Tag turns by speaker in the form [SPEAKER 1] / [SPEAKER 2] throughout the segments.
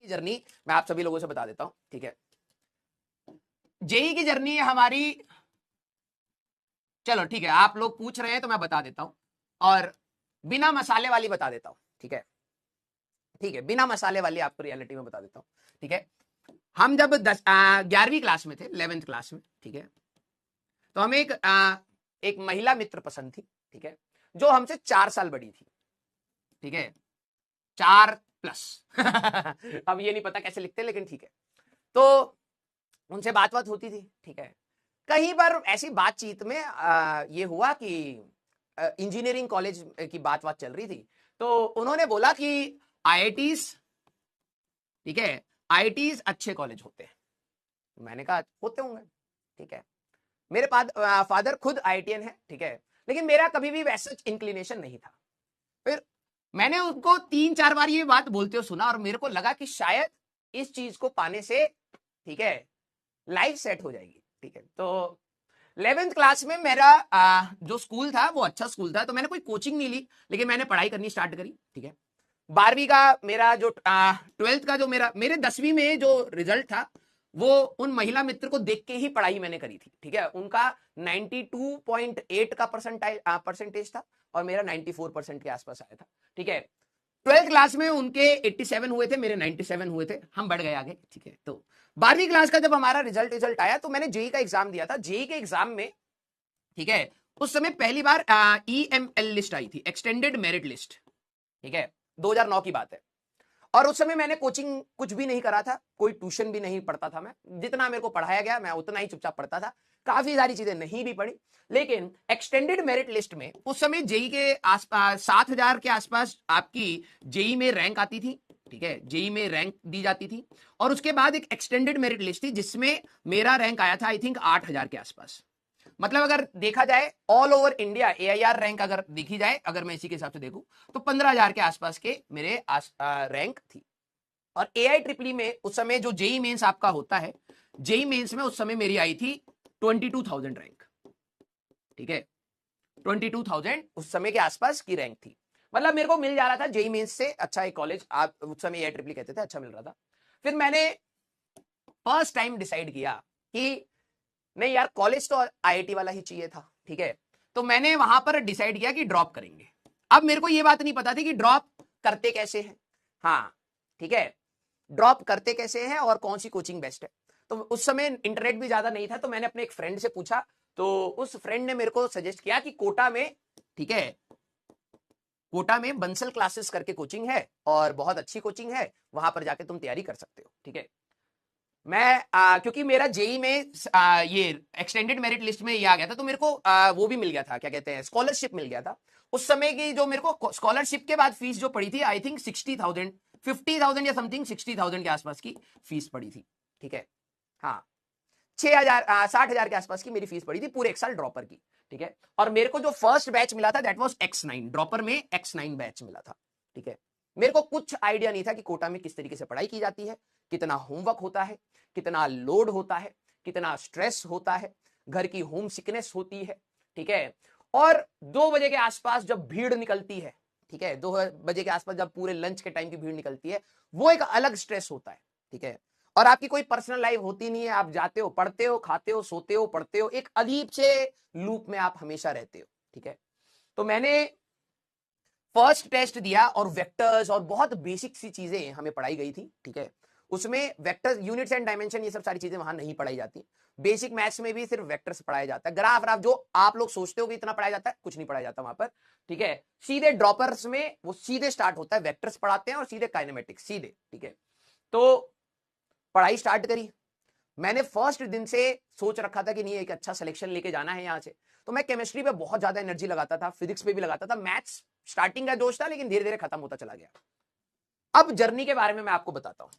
[SPEAKER 1] Journey मैं आप सभी लोगों से बता देता हूं, ठीक है। जेई की जर्नी हमारी, चलो ठीक है, आप लोग पूछ रहे हैं तो मैं बता देता हूं, और बिना मसाले वाली बता देता हूं, ठीक है। ठीक है, बिना मसाले वाली आपको रियलिटी में बता देता हूं, ठीक है। हम जब 11वीं क्लास में थे, 11th क्लास में, ठीक है, तो हमें एक महिला मित्र पसंद थी, ठीक है, जो हमसे 4 साल बड़ी थी, ठीक है, 4+। अब ये नहीं पता कैसे लिखते, लेकिन ठीक है। तो उनसे बात होती थी, ठीक है। कहीं पर ऐसी बातचीत में ये हुआ कि इंजीनियरिंग कॉलेज की बात चल रही थी, तो उन्होंने बोला कि आईआईटीज, ठीक है, आईआईटीज अच्छे कॉलेज होते हैं। मैंने कहा होते होंगे, ठीक है। मेरे फादर खुद आईआईटीएन है, ठीक है, लेकिन मेरा कभी भी वैसा इंक्लिनेशन नहीं था। फिर मैंने उनको 3-4 बार ये बात बोलते हुए सुना, और मेरे को लगा कि शायद इस चीज को पाने से, ठीक है, लाइफ सेट हो जाएगी, ठीक है। तो 11th क्लास में मेरा जो स्कूल था वो अच्छा स्कूल था, तो मैंने कोई कोचिंग नहीं ली, लेकिन मैंने पढ़ाई करनी स्टार्ट करी, ठीक है। 12वीं का मेरा जो 12th का जो मेरे 10वीं में जो रिजल्ट था, वो उन महिला मित्र को देख के ही पढ़ाई मैंने करी थी, ठीक है। उनका 92.8 का परसेंटेज था, और मेरा 94% के आसपास आया था, ठीक है। 12th क्लास में उनके 87 हुए थे, मेरे 97 हुए थे, हम बढ़ गए आगे, ठीक है। तो 12वीं क्लास का जब हमारा रिजल्ट आया, तो मैंने जेई का एग्जाम दिया था। जेई के एग्जाम में, ठीक है, उस समय पहली बार ईएमएल लिस्ट आई थी, एक्सटेंडेड मेरिट लिस्ट, ठीक है, 2009 की बात है। और उस समय मैंने कोचिंग कुछ भी नहीं करा था, कोई ट्यूशन भी नहीं पढ़ता था मैं, जितना मेरे को पढ़ाया गया मैं उतना ही चुपचाप पढ़ता था, काफी सारी चीजें नहीं भी पढ़ी। लेकिन एक्सटेंडेड मेरिट लिस्ट में उस समय जेई के आसपास 7,000 के आसपास आपकी जेई में रैंक आती थी, ठीक है, जेई में रैंक दी जाती थी। और उसके बाद एक एक्सटेंडेड मेरिट लिस्ट थी, जिसमें मेरा रैंक आया था आई थिंक 8,000 के आसपास। मतलब अगर देखा जाए all over India AIR rank अगर देखी जाए, अगर मैं इसी के हिसाब से देखूं, तो 15,000 के आसपास के मेरे रैंक थी। और एआई ट्रिपली में उस समय जो जेई मेंस आपका होता है, जेई मेंस में उस समय मेरी आई थी 22,000 रैंक, ठीक है, 22,000 उस समय के आसपास की रैंक थी। मतलब मेरे को मिल जा रहा था जेई मेंस से अच्छा एक कॉलेज, आप उस समय एआई ट्रिपली कहते थे, अच्छा मिल रहा था। फिर मैंने फर्स्ट टाइम डिसाइड किया कि नहीं यार, कॉलेज तो आईआईटी वाला ही चाहिए था, ठीक है। तो मैंने वहां पर डिसाइड किया कि ड्रॉप करेंगे। अब मेरे को यह बात नहीं पता थी कि ड्रॉप करते कैसे हैं, हाँ, ठीक है, ड्रॉप करते कैसे हैं और कौन सी कोचिंग बेस्ट है। तो उस समय इंटरनेट भी ज्यादा नहीं था, तो मैंने अपने एक फ्रेंड से पूछा, तो उस फ्रेंड ने मेरे को सजेस्ट किया कि कोटा में, ठीक है, कोटा में बंसल क्लासेस करके कोचिंग है, और बहुत अच्छी कोचिंग है, वहां पर जाके तुम तैयारी कर सकते हो, ठीक है। मैं क्योंकि मेरा जेई में ये एक्सटेंडेड मेरिट लिस्ट में ये आ गया था, तो मेरे को वो भी मिल गया था, क्या कहते हैं, स्कॉलरशिप मिल गया था। उस समय की जो मेरे को स्कॉलरशिप के बाद फीस जो पड़ी थी, आई थिंक 60,000, 50,000 या समथिंग 60,000 के आसपास की फीस पड़ी थी, ठीक है। हाँ, 6,000 60,000 के आसपास की मेरी फीस पड़ी थी पूरे एक साल ड्रॉपर की, ठीक है। और मेरे को जो फर्स्ट बैच मिला था दैट वाज X9, ड्रॉपर में X9 बैच मिला था, ठीक है। मेरे को कुछ आइडिया नहीं था कि कोटा में किस तरीके से पढ़ाई की जाती है, कितना होमवर्क होता है, कितना लोड होता है, कितना स्ट्रेस होता है, घर की होम सिकनेस होती है, ठीक है। और 2 बजे के आसपास जब भीड़ निकलती है, ठीक है, 2 बजे के आसपास जब पूरे लंच के टाइम की भीड़ निकलती है, वो एक अलग स्ट्रेस होता है, ठीक है। और आपकी कोई पर्सनल लाइफ होती नहीं है, आप जाते हो, पढ़ते हो, खाते हो, सोते हो, पढ़ते हो, एक अजीब से लूप में आप हमेशा रहते हो, ठीक है। तो मैंने फर्स्ट टेस्ट दिया, और वेक्टर्स और बहुत बेसिक सी चीजें हमें पढ़ाई गई थी, ठीक है। उसमें वेक्टर्स, यूनिट्स एंड डायमेंशन, ये सब सारी चीजें वहां नहीं पढ़ाई जाती। बेसिक मैथ्स में भी सिर्फ वेक्टर्स पढ़ाया जाता है, ग्राफ राफ जो आप लोग सोचते हो कि इतना पढ़ाया जाता है, कुछ नहीं पढ़ाया जाता वहां पर, ठीक है। सीधे ड्रॉपर्स में वो सीधे स्टार्ट होता है, वेक्टर्स पढ़ाते हैं और सीधे काइनेमेटिक्स, सीधे, ठीक है। तो पढ़ाई स्टार्ट करी। मैंने फर्स्ट दिन से सोच रखा था कि नहीं, एक अच्छा सिलेक्शन लेके जाना है यहां से। तो मैं केमिस्ट्री पे बहुत ज्यादा एनर्जी लगाता था, फिजिक्स पे भी लगाता था, मैथ्स स्टार्टिंग का जोश था, लेकिन धीरे धीरे खत्म होता चला गया। अब जर्नी के बारे में मैं आपको बताता हूं।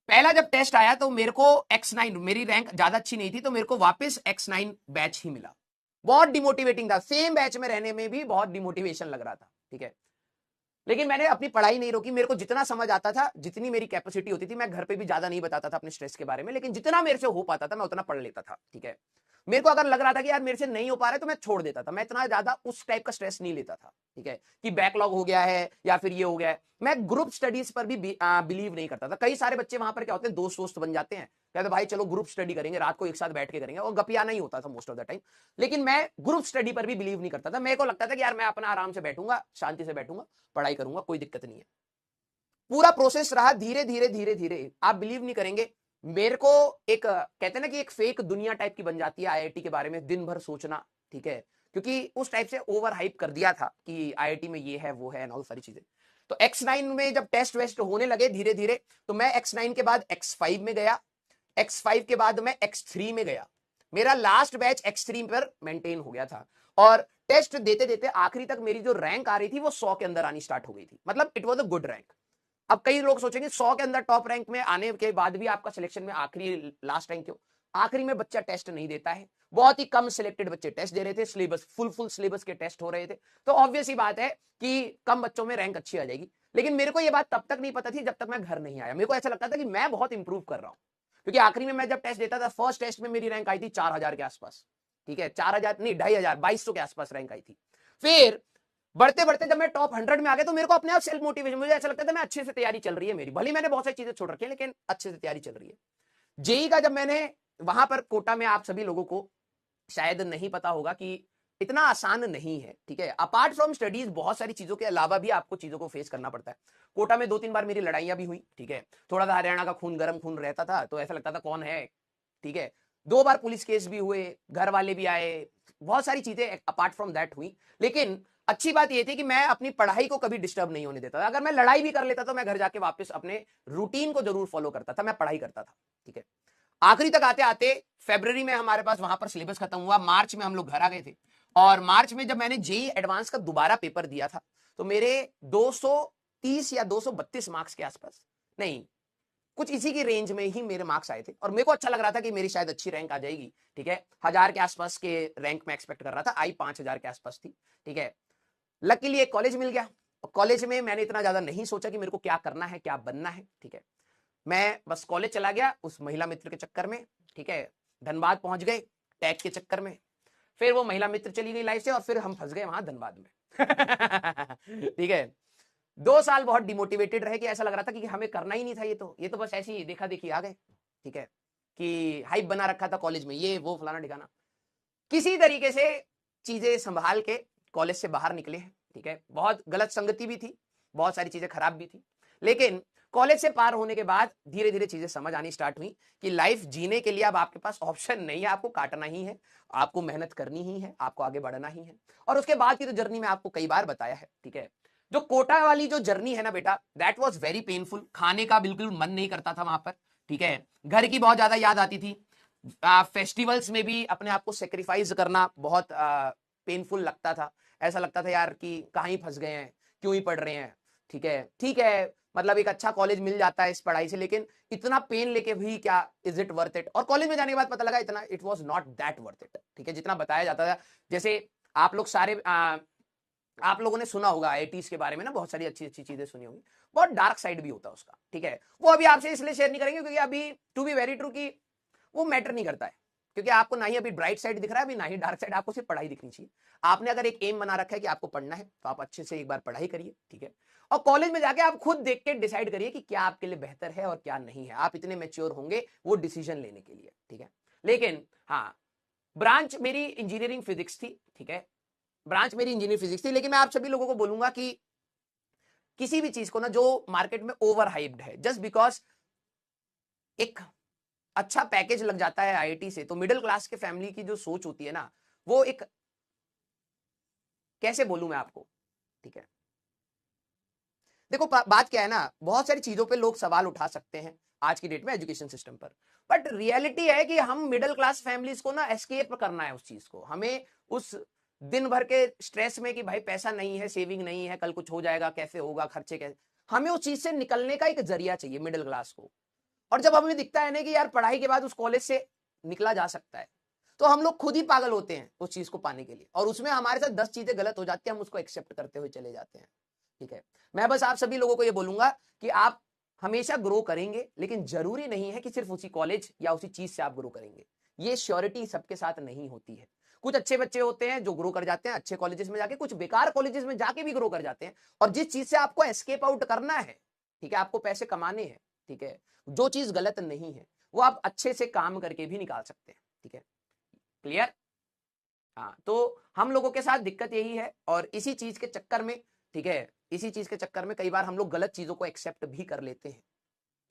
[SPEAKER 1] पहला जब टेस्ट आया तो मेरे को X9, मेरी रैंक ज्यादा अच्छी नहीं थी, तो मेरे को वापस X9 बैच ही मिला। बहुत डिमोटिवेटिंग था, सेम बैच में रहने में भी बहुत डिमोटिवेशन लग रहा था, ठीक है। लेकिन मैंने अपनी पढ़ाई नहीं रोकी। मेरे को जितना समझ आता था, जितनी मेरी कैपेसिटी होती थी, मैं घर पे भी ज्यादा नहीं बताता था अपने स्ट्रेस के बारे में, लेकिन जितना मेरे से हो पाता था मैं उतना पढ़ लेता था, ठीक है। मेरे को अगर लग रहा था कि यार मेरे से नहीं हो पा रहा है, तो मैं छोड़ देता था। मैं इतना ज्यादा उस टाइप का स्ट्रेस नहीं लेता था, ठीक है, कि बैकलॉग हो गया है या फिर ये हो गया है। मैं ग्रुप स्टडीज पर भी बिलीव नहीं करता था। कई सारे बच्चे वहां पर क्या होते हैं, दोस्त दोस्त बन जाते हैं, कहते भाई चलो ग्रुप स्टडी करेंगे, रात को एक साथ बैठ के करेंगे, और गपियाना ही होता था मोस्ट ऑफ द टाइम। लेकिन मैं ग्रुप स्टडी पर भी बिलीव नहीं करता था। मेरे को लगता था कि यार मैं अपना आराम से बैठूंगा, शांति से बैठूंगा, पढ़ाई करूंगा, कोई दिक्कत नहीं है। पूरा प्रोसेस रहा धीरे धीरे धीरे धीरे, आप बिलीव नहीं करेंगे, मेरे को एक कहते हैं ना कि एक फेक दुनिया टाइप की बन जाती है आईआईटी के बारे में दिन भर सोचना, ठीक है, क्योंकि उस टाइप से ओवर हाइप कर दिया था कि आईआईटी में ये है वो है और सारी चीजें। तो X9 में जब टेस्ट वेस्ट होने लगे धीरे धीरे, तो मैं X9 के बाद X5 में गया, X5 के बाद मैं X3 में गया। मेरा लास्ट बैच X3 पर मेंटेन हो गया था, और टेस्ट देते देते आखिरी तक मेरी जो रैंक आ रही थी वो 100 के अंदर आनी स्टार्ट हो गई थी। मतलब it was a good rank. अब कई लोग सोचेंगे 100 के अंदर टॉप रैंक में आने के बाद भी आपका सिलेक्शन में आखिरी लास्ट रैंक क्यों? आखिरी में बच्चा टेस्ट नहीं देता है, बहुत ही कम सिलेक्टेड बच्चे टेस्ट दे रहे थे, सिलेबस फुल सिलेबस के टेस्ट हो रहे थे, तो ऑब्वियस ही बात है कि कम बच्चों में रैंक अच्छी आ जाएगी। लेकिन मेरे को यह बात तब तक नहीं पता थी जब तक मैं घर नहीं आया। मेरे को ऐसा लगता था कि मैं बहुत इंप्रूव कर रहा हूं, क्योंकि आखिरी में मैं जब टेस्ट देता था, फर्स्ट टेस्ट में मेरी रैंक आई थी 4000 के आसपास, ठीक है, 4000 नहीं 2500 2200 के आसपास रैंक आई थी। फिर बढ़ते बढ़ते जब मैं टॉप 100 में आ गया तो मेरे को अपने आप सेल्फ मोटिवेशन, मुझे ऐसा लगता था मैं अच्छे से तैयारी चल रही है मेरी, भले मैंने बहुत सारी चीजें छोड़ रखी है लेकिन अच्छे से तैयारी चल रही है। जेई का जब मैंने वहां पर कोटा में, आप सभी लोगों को शायद नहीं पता होगा कि इतना आसान नहीं है, ठीक है, अपार्ट फ्रॉम स्टडीज बहुत सारी चीजों के अलावा भी आपको चीजों को फेस करना पड़ता है। कोटा में 2-3 बार मेरी लड़ाइयां भी हुई, ठीक है, थोड़ा सा हरियाणा का खून गर्म खून रहता था, तो ऐसा लगता था कौन है, ठीक है, 2 बार पुलिस केस भी हुए, घर वाले भी आए, बहुत सारी चीजें अपार्ट फ्रॉम दैट हुई। लेकिन अच्छी बात यह थी कि मैं अपनी पढ़ाई को कभी डिस्टर्ब नहीं होने देता था। अगर मैं लड़ाई भी कर लेता तो मैं घर जाके वापस अपने रूटीन को जरूर फॉलो करता था, मैं पढ़ाई करता था, ठीक है। आखिरी तक आते आते फरवरी में हमारे पास वहां पर सिलेबस खत्म हुआ, मार्च में हम लोग घर आ गए थे, और मार्च में जब मैंने जेई एडवांस का दोबारा पेपर दिया था तो मेरे 230 या 232 मार्क्स के आसपास, नहीं कुछ इसी की रेंज में ही मेरे मार्क्स आए थे, और मेरे को अच्छा लग रहा था कि मेरी शायद अच्छी रैंक आ जाएगी, ठीक है, 1000 के आसपास के रैंक में एक्सपेक्ट कर रहा था, आई 5000 के आसपास थी, ठीक है। लकीली एक कॉलेज मिल गया, कॉलेज में मैंने इतना ज्यादा नहीं सोचा कि मेरे को क्या करना है क्या बनना है, ठीक है, मैं बस कॉलेज चला गया उस महिला मित्र के चक्कर में, ठीक है, धनबाद पहुंच गए टैग के चक्कर में, फिर वो महिला मित्र चली गई लाइफ से, और फिर हम फंस गए वहां धनबाद में ठीक है। 2 साल बहुत डिमोटिवेटेड रहे कि ऐसा लग रहा था कि हमें करना ही नहीं था, ये तो बस ऐसे ही देखा देखी आ गए, ठीक है, कि हाइप बना रखा था कॉलेज में, ये वो फलाना ठिकाना। किसी तरीके से चीजें संभाल के कॉलेज से बाहर निकले हैं, ठीक है, बहुत गलत संगति भी थी, बहुत सारी चीजें खराब भी थी, लेकिन कॉलेज से पार होने के बाद धीरे धीरे चीजें समझ आनी स्टार्ट हुई कि लाइफ जीने के लिए अब आपके पास ऑप्शन नहीं है, आपको काटना ही है, आपको मेहनत करनी ही है, आपको आगे बढ़ना ही है। और उसके बाद की तो जर्नी में आपको कई बार बताया है, ठीक है, जो कोटा वाली जो जर्नी है ना बेटा, दैट वाज वेरी पेनफुल। खाने का बिल्कुल मन नहीं करता था वहां पर, ठीक है, घर की बहुत ज्यादा याद आती थी, फेस्टिवल्स में भी अपने आप को सेक्रीफाइस करना बहुत पेनफुल लगता था, ऐसा लगता था यार कि कहाँ ही फंस गए हैं, क्यों ही पढ़ रहे हैं, ठीक है, मतलब एक अच्छा कॉलेज मिल जाता है इस पढ़ाई से, लेकिन इतना पेन लेके भी क्या इज इट वर्थ इट? और कॉलेज में जाने के बाद पता लगा इतना it was not that worth it, ठीक है, जितना बताया जाता था। जैसे आप लोग सारे आप लोगों ने सुना होगा आईआईटीज के बारे में ना, बहुत सारी अच्छी अच्छी चीजें सुनी होंगी, बहुत डार्क साइड भी होता है उसका, ठीक है, वो अभी आपसे इसलिए शेयर नहीं करेंगे क्योंकि अभी टू बी वेरी ट्रू कि वो मैटर नहीं करता है, क्योंकि आपको ना ही अभी ब्राइट साइड दिख रहा है, अभी ना ही डार्क साइड, आपको सिर्फ पढ़ाई दिखनी चाहिए। आपने अगर एक एम बना रखा है कि आपको पढ़ना है तो आप अच्छे से एक बार पढ़ाई करिए, ठीक है, और कॉलेज में जाके आप खुद देख के डिसाइड करिए कि क्या आपके लिए बेहतर है और क्या नहीं है। आप इतने मैच्योर होंगे वो डिसीजन लेने के लिए, ठीक है। लेकिन हाँ, ब्रांच मेरी इंजीनियरिंग फिजिक्स थी, ठीक है, ब्रांच मेरी इंजीनियरिंग फिजिक्स थी, लेकिन मैं आप सभी लोगों को बोलूंगा कि किसी भी चीज को ना जो मार्केट में ओवर हाइप्ड है, जस्ट बिकॉज एक अच्छा पैकेज लग जाता है आईआईटी से, तो मिडिल क्लास के फैमिली की जो सोच होती है ना, वो एक, कैसे बोलूं मैं आपको, ठीक है, देखो बात क्या है ना, बहुत सारी चीजों पे लोग सवाल उठा सकते हैं आज की डेट में एजुकेशन सिस्टम पर, बट रियलिटी है कि हम मिडिल क्लास फैमिलीज को ना एस्केप करना है उस चीज को, हमें उस दिन भर के स्ट्रेस में कि भाई पैसा नहीं है, सेविंग नहीं है, कल कुछ हो जाएगा, कैसे होगा, खर्चे कैसे, हमें उस चीज से निकलने का एक जरिया चाहिए मिडिल क्लास को। और जब हमें दिखता है ना कि यार पढ़ाई के बाद उस कॉलेज से निकला जा सकता है, तो हम लोग खुद ही पागल होते हैं उस चीज को पाने के लिए, और उसमें हमारे साथ 10 चीजें गलत हो जाती है, हम उसको एक्सेप्ट करते हुए चले जाते हैं, ठीक है। मैं बस आप सभी लोगों को ये बोलूंगा कि आप हमेशा ग्रो करेंगे, लेकिन जरूरी नहीं है कि सिर्फ उसी कॉलेज या उसी चीज से आप ग्रो करेंगे, ये श्योरिटी सबके साथ नहीं होती है। कुछ अच्छे बच्चे होते हैं जो ग्रो कर जाते हैं अच्छे कॉलेजेस में जाके, कुछ बेकार कॉलेजेस में जाके भी ग्रो कर जाते हैं। और जिस चीज से आपको एस्केप आउट करना है, ठीक है, आपको पैसे कमाने हैं, ठीक है, जो चीज गलत नहीं है वो आप अच्छे से काम करके भी निकाल सकते हैं, ठीक है, क्लियर। हाँ, तो हम लोगों के साथ दिक्कत यही है, और इसी चीज के चक्कर में, ठीक है, इसी चीज के चक्कर में कई बार हम लोग गलत चीजों को एक्सेप्ट भी कर लेते हैं,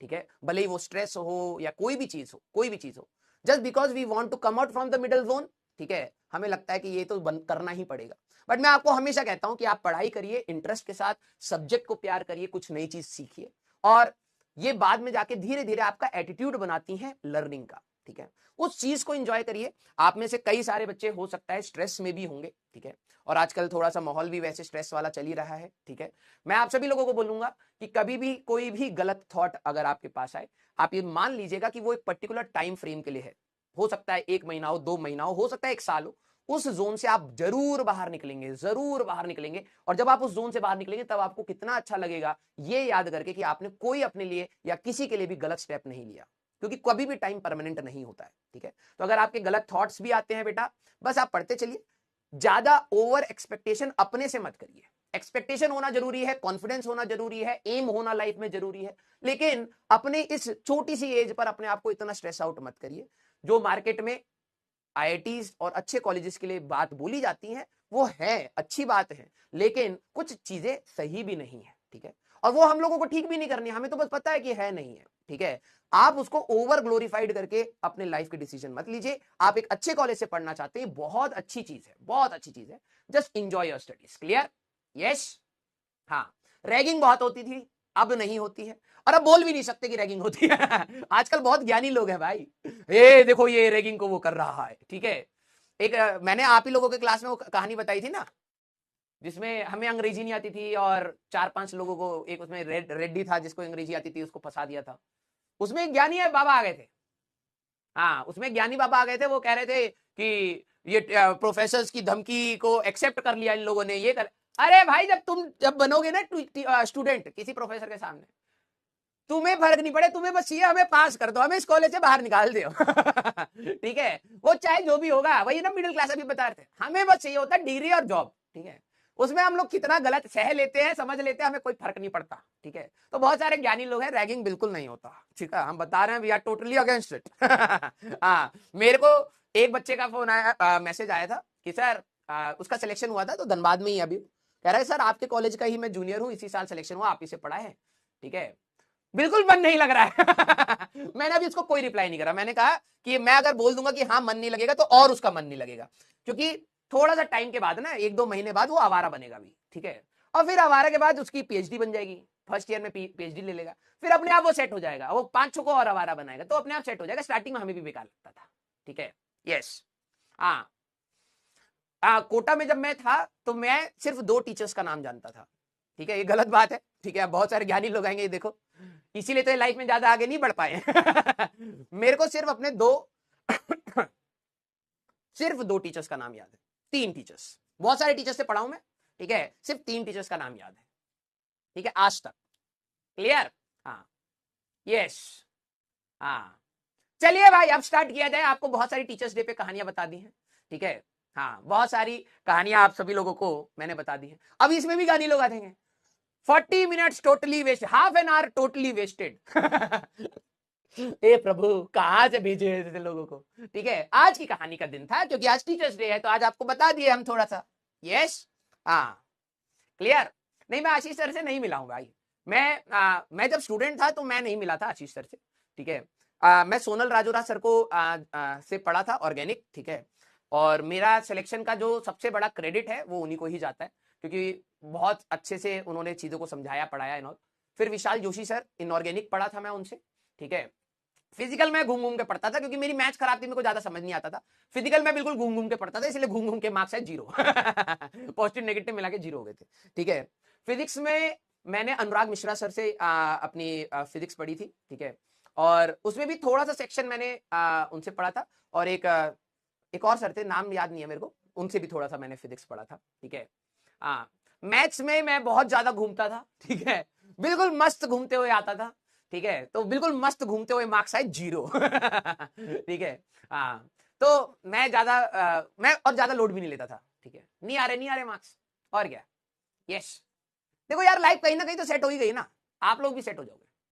[SPEAKER 1] ठीक है, भले ही वो स्ट्रेस हो या कोई भी चीज हो, कोई भी चीज हो, just because we want to come out from the middle zone, ठीक है, हमें लगता है कि ये तो बंद करना ही पड़ेगा। बट मैं आपको हमेशा कहता हूं कि आप पढ़ाई करिए, इंटरेस्ट के साथ, सब्जेक्ट को प्यार करिए, कुछ नई चीज सीखिए, और ये बाद में जाके धीरे धीरे आपका एटीट्यूड बनाती है लर्निंग का, ठीक है, उस चीज को एंजॉय करिए। आप में से कई सारे बच्चे हो सकता है स्ट्रेस में भी होंगे, ठीक है, और आजकल थोड़ा सा माहौल भी वैसे स्ट्रेस वाला चल ही रहा है, ठीक है। मैं आप सभी लोगों को बोलूंगा कि कभी भी कोई भी गलत थॉट अगर आपके पास आए, आप ये मान लीजिएगा कि वो एक पर्टिकुलर टाइम फ्रेम के लिए है, हो सकता है 1 महीना हो, 2 महीना हो सकता है 1 साल हो, उस जोन से आप जरूर बाहर निकलेंगे, जरूर बाहर निकलेंगे। और जब आप उस जोन से बाहर निकलेंगे तब आपको कितना अच्छा लगेगा ये याद करके कि आपने कोई अपने लिए या किसी के लिए भी गलत स्टेप नहीं लिया, क्योंकि कभी भी टाइम परमानेंट नहीं होता है, ठीक है। तो अगर आपके गलत थॉट्स भी आते हैं बेटा, बस आप पढ़ते चलिए, ज्यादा ओवर एक्सपेक्टेशन अपने से मत करिए। एक्सपेक्टेशन होना जरूरी है, कॉन्फिडेंस होना जरूरी है, एम होना लाइफ में जरूरी है, लेकिन अपने इस छोटी सी एज पर अपने आप को इतना स्ट्रेस आउट मत करिए। जो मार्केट में आईआईटीज और अच्छे कॉलेजेस के लिए बात बोली जाती है वो है, अच्छी बात है, लेकिन कुछ चीजें सही भी नहीं है, ठीक है, और वो हम लोगों को ठीक भी नहीं करनी, हमें तो बस पता है कि है नहीं है, ठीक है। आप उसको ओवर ग्लोरीफाइड करके अपने लाइफ के डिसीजन मत लीजिए। आप एक अच्छे कॉलेज से पढ़ना चाहते हैं, बहुत अच्छी चीज है, बहुत अच्छी चीज है, just enjoy your studies, clear, yes. हाँ, रैगिंग बहुत होती थी, अब नहीं होती है, और अब बोल भी नहीं सकते कि रैगिंग होती है आजकल बहुत ज्ञानी लोग हैं भाई, ये देखो ये रैगिंग को वो कर रहा है, ठीक है। एक मैंने आप ही लोगों के क्लास में वो कहानी बताई थी ना, जिसमें हमें अंग्रेजी नहीं आती थी और 4-5 लोगों को, एक उसमें रेड्डी था जिसको अंग्रेजी आती थी, उसको फंसा दिया था। उसमें एक ज्ञानी है बाबा आ गए थे, हाँ, उसमें ज्ञानी बाबा आ गए थे, वो कह रहे थे कि ये प्रोफेसर की धमकी को एक्सेप्ट कर लिया इन लोगों ने, ये कर। अरे भाई, जब बनोगे ना स्टूडेंट किसी प्रोफेसर के सामने, तुम्हें फर्क नहीं पड़े, तुम्हें बस ये हमें पास कर दो, हमें इस कॉलेज से बाहर निकाल दो ठीक है, वो चाहे जो भी होगा, वही ना मिडिल क्लास अभी बता रहे थे, हमें बस चाहिए होता डिग्री और जॉब, ठीक है। उसमें हम लोग कितना गलत सह लेते हैं, समझ लेते हैं, हमें कोई फर्क नहीं पड़ता, ठीक है। तो बहुत सारे ज्ञानी लोग हैं, रैगिंग बिल्कुल नहीं होता, ठीक है, हम बता रहे हैं, we are totally against it हाँ, मेरे को एक बच्चे का फोन आया, मैसेज आया था कि सर उसका सिलेक्शन हुआ था, तो धनबाद में ही अभी, कह रहा है सर आपके कॉलेज का ही मैं जूनियर हूँ, इसी साल सिलेक्शन हुआ, आप ही से पढ़ा है, ठीक है, बिल्कुल मन नहीं लग रहा है मैंने अभी उसको कोई रिप्लाई नहीं करा। मैंने कहा कि मैं अगर बोल दूंगा कि हाँ मन नहीं लगेगा तो और उसका मन नहीं लगेगा, क्योंकि थोड़ा सा टाइम के बाद ना, 1-2 महीने बाद वो आवारा बनेगा भी, ठीक है, और फिर आवारा के बाद उसकी पीएचडी बन जाएगी, फर्स्ट ईयर में पीएचडी ले लेगा, फिर अपने आप वो सेट हो जाएगा, वो 5 को और आवारा बनाएगा तो अपने आप सेट हो जाएगा। स्टार्टिंग में हमें भी बेकार लगता था, ठीक है, यस। हाँ, कोटा में जब मैं था तो मैं सिर्फ 2 टीचर्स का नाम जानता था, ठीक है, ये गलत बात है, ठीक है, बहुत सारे ज्ञानी लोग आएंगे, ये देखो, इसीलिए तो लाइफ में ज्यादा आगे नहीं बढ़ पाए मेरे को सिर्फ अपने सिर्फ 2 टीचर्स का नाम याद है, 3 टीचर्स, बहुत सारे टीचर्स से पढ़ा हूं मैं, ठीक है, सिर्फ 3 टीचर्स का नाम याद है, ठीक है, आज तक, क्लियर। हाँ, यस, हाँ, चलिए भाई अब स्टार्ट किया जाए। आपको बहुत सारी टीचर्स डे पे कहानियां बता दी हैं, ठीक है, हाँ, बहुत सारी कहानियां आप सभी लोगों को मैंने बता दी है। अब इसमें भी गानी लोग आ जाएंगे, 40 minutes totally waste, half an hour totally wasted ए प्रभु, कहां से भेजे ऐसे लोगों को, ठीक है। आज की कहानी का दिन था, क्योंकि आज टीचर्स डे है, तो आज आपको बता दिए हम थोड़ा सा, यस, हाँ, क्लियर। नहीं, मैं आशीष सर से नहीं मिला हूं भाई, मैं जब स्टूडेंट था तो मैं नहीं मिला था आशीष सर से, ठीक है। मैं सोनल राजोरा सर को से पढ़ा था ऑर्गेनिक, ठीक है, और मेरा सिलेक्शन का जो सबसे बड़ा क्रेडिट है वो उन्हीं को ही जाता है, क्योंकि बहुत अच्छे से उन्होंने चीजों को समझाया, पढ़ाया इन। फिर विशाल जोशी सर, इनऑर्गेनिक पढ़ा था मैं उनसे, ठीक है। फिजिकल मैं घूम घूम के पढ़ता था, क्योंकि मेरी मैथ्स खराब थी, मेरे को ज्यादा समझ नहीं आता था। फिजिकल मैं बिल्कुल घूम घूम के पढ़ता था, इसलिए घूम घूम के मार्क्स है 0 पॉजिटिव नेगेटिव मिला के 0 हो गए थे, ठीक है। फिजिक्स में मैंने अनुराग मिश्रा सर से अपनी फिजिक्स पढ़ी थी, ठीक है, और उसमें भी थोड़ा सा सेक्शन मैंने उनसे पढ़ा था, और एक और सर थे, नाम याद नहीं है मेरे को, उनसे भी थोड़ा सा मैंने फिजिक्स पढ़ा था, ठीक है। हाँ, मैथ्स में मैं बहुत ज्यादा घूमता था, ठीक है, बिल्कुल मस्त घूमते हुए आता था, ठीक है, तो बिल्कुल मस्त घूमते हुए मार्क्स आए 0 ठीक है। हाँ, तो मैं ज्यादा लोड भी नहीं लेता था, ठीक है, नहीं आ रहे मार्क्स, और क्या, यस। देखो यार लाइफ कहीं ना कहीं तो सेट हो ही गई ना, आप लोग भी सेट हो जाओगे।